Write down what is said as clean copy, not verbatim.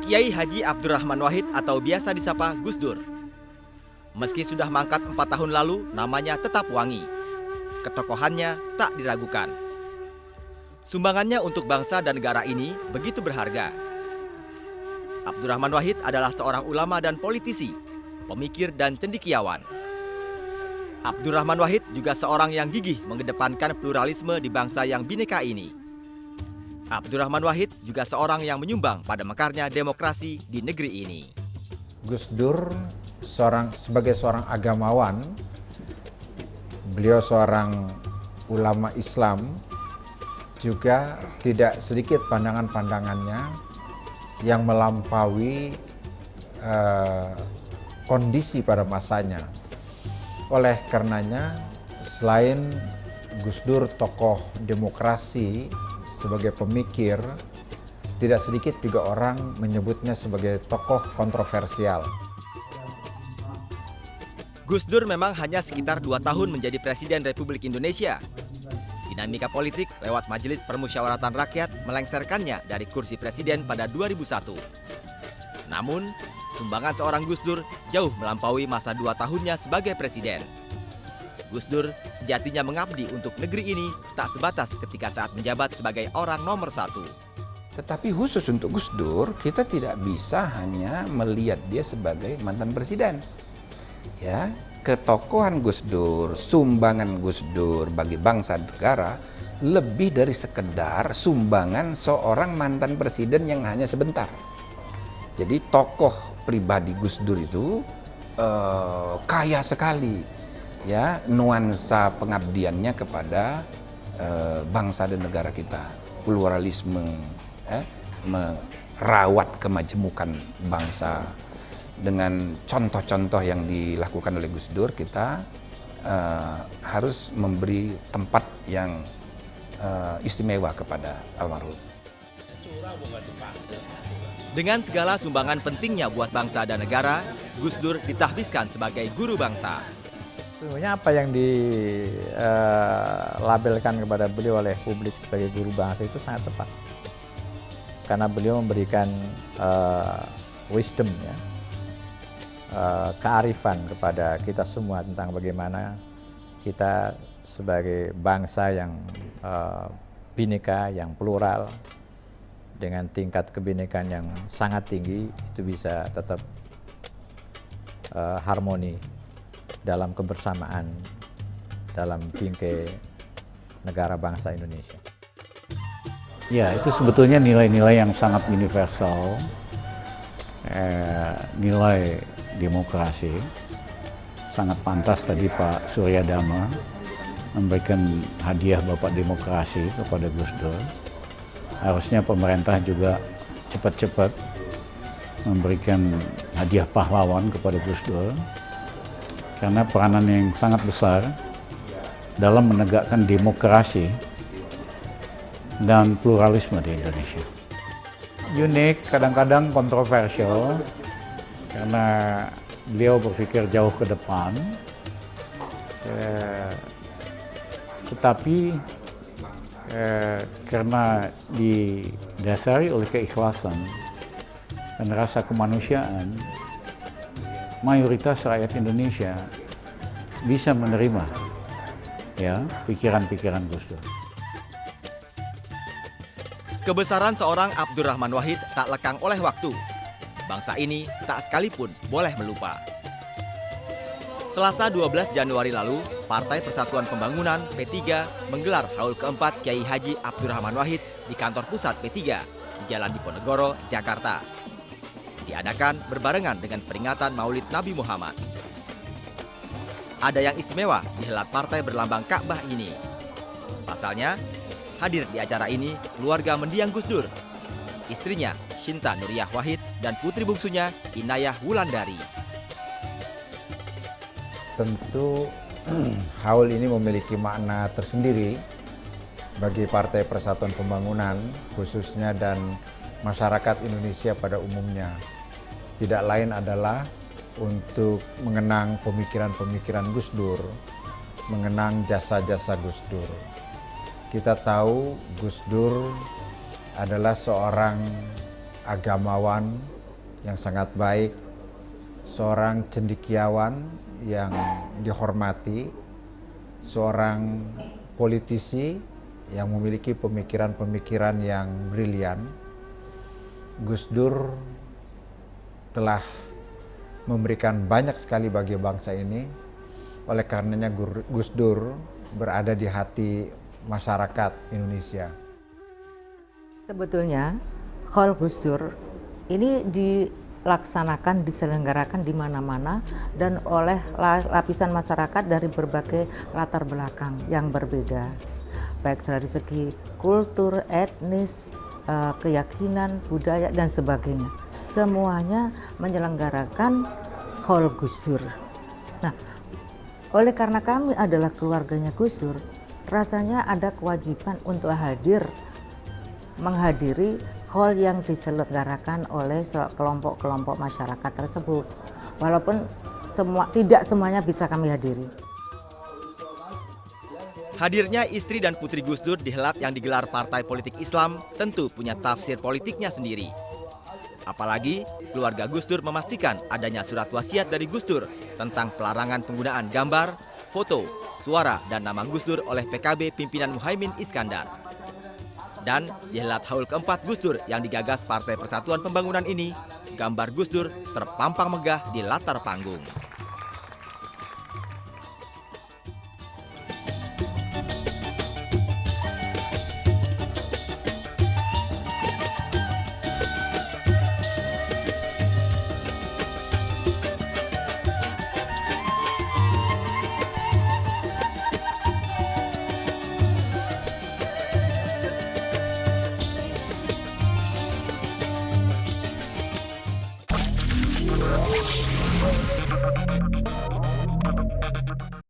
Kiai Haji Abdurrahman Wahid atau biasa disapa Gus Dur. Meski sudah mangkat 4 tahun lalu, namanya tetap wangi. Ketokohannya tak diragukan. Sumbangannya untuk bangsa dan negara ini begitu berharga. Abdurrahman Wahid adalah seorang ulama dan politisi, pemikir dan cendekiawan. Abdurrahman Wahid juga seorang yang gigih mengedepankan pluralisme di bangsa yang bineka ini. Abdurrahman Wahid juga seorang yang menyumbang pada mekarnya demokrasi di negeri ini. Gus Dur sebagai seorang agamawan, beliau seorang ulama Islam, juga tidak sedikit pandangan-pandangannya yang melampaui kondisi pada masanya. Oleh karenanya, selain Gus Dur tokoh demokrasi sebagai pemikir, tidak sedikit juga orang menyebutnya sebagai tokoh kontroversial. Gus Dur memang hanya sekitar 2 tahun menjadi Presiden Republik Indonesia. Dinamika politik lewat Majelis Permusyawaratan Rakyat melengsarkannya dari kursi presiden pada 2001. Namun, sumbangan seorang Gus Dur jauh melampaui masa 2 tahunnya sebagai presiden. Gus Dur sejatinya mengabdi untuk negeri ini tak sebatas ketika saat menjabat sebagai orang nomor 1. Tetapi khusus untuk Gus Dur, kita tidak bisa hanya melihat dia sebagai mantan presiden. Ya, ketokohan Gus Dur, sumbangan Gus Dur bagi bangsa negara lebih dari sekedar sumbangan seorang mantan presiden yang hanya sebentar. Jadi tokoh pribadi Gus Dur itu kaya sekali, ya, nuansa pengabdiannya kepada bangsa dan negara kita, pluralisme, merawat kemajemukan bangsa. Dengan contoh-contoh yang dilakukan oleh Gus Dur, kita harus memberi tempat yang istimewa kepada almarhum. Dengan segala sumbangan pentingnya buat bangsa dan negara, Gus Dur ditahbiskan sebagai guru bangsa. Sebenarnya apa yang dilabelkan kepada beliau oleh publik sebagai guru bangsa itu sangat tepat. Karena beliau memberikan wisdom, ya, kearifan kepada kita semua tentang bagaimana kita sebagai bangsa yang bineka, yang plural, dengan tingkat kebinekaan yang sangat tinggi, itu bisa tetap harmoni dalam kebersamaan dalam bingkai negara bangsa Indonesia. Ya, itu sebetulnya nilai-nilai yang sangat universal, nilai demokrasi. Sangat pantas tadi Pak Surya Dhamma memberikan hadiah Bapak Demokrasi kepada Gus Dur. Harusnya pemerintah juga cepat-cepat memberikan hadiah pahlawan kepada Gus Dur, karena peranan yang sangat besar dalam menegakkan demokrasi dan pluralisme di Indonesia. Unik, kadang-kadang kontroversial, karena beliau berpikir jauh ke depan, tetapi karena didasari oleh keikhlasan dan rasa kemanusiaan, mayoritas rakyat Indonesia bisa menerima, ya, pikiran-pikiran Gus Dur. Kebesaran seorang Abdurrahman Wahid tak lekang oleh waktu. Bangsa ini tak sekalipun boleh melupa. Selasa 12 Januari lalu, Partai Persatuan Pembangunan P3 menggelar haul keempat Kiai Haji Abdurrahman Wahid di kantor pusat P3 di Jalan Diponegoro, Jakarta. Diadakan berbarengan dengan peringatan Maulid Nabi Muhammad. Ada yang istimewa di helat partai berlambang Ka'bah ini. Pasalnya, hadir di acara ini keluarga mendiang Gus Dur, istrinya Shinta Nuriyah Wahid dan putri bungsunya Inayah Wulandari. Tentu haul ini memiliki makna tersendiri bagi Partai Persatuan Pembangunan khususnya dan masyarakat Indonesia pada umumnya. Tidak lain adalah untuk mengenang pemikiran-pemikiran Gus Dur, mengenang jasa-jasa Gus Dur. Kita tahu Gus Dur adalah seorang agamawan, yang sangat baik, seorang cendekiawan yang dihormati, seorang politisi yang memiliki pemikiran-pemikiran yang brilian. Gus Dur telah memberikan banyak sekali bagi bangsa ini. Oleh karenanya Gus Dur berada di hati masyarakat Indonesia. Sebetulnya Haul Gus Dur ini dilaksanakan, diselenggarakan di mana-mana dan oleh lapisan masyarakat dari berbagai latar belakang yang berbeda, baik dari segi kultur, etnis, keyakinan, budaya dan sebagainya. Semuanya menyelenggarakan Haul Gus Dur. Nah, oleh karena kami adalah keluarganya Gus Dur, rasanya ada kewajiban untuk menghadiri haul yang diselenggarakan oleh kelompok-kelompok masyarakat tersebut. Walaupun tidak semuanya bisa kami hadiri. Hadirnya istri dan putri Gus Dur di helat yang digelar partai politik Islam tentu punya tafsir politiknya sendiri. Apalagi keluarga Gus Dur memastikan adanya surat wasiat dari Gus Dur tentang pelarangan penggunaan gambar, foto, suara, dan nama Gus Dur oleh PKB pimpinan Muhaimin Iskandar. Dan di helat haul keempat Gus Dur yang digagas Partai Persatuan Pembangunan ini, gambar Gus Dur terpampang megah di latar panggung.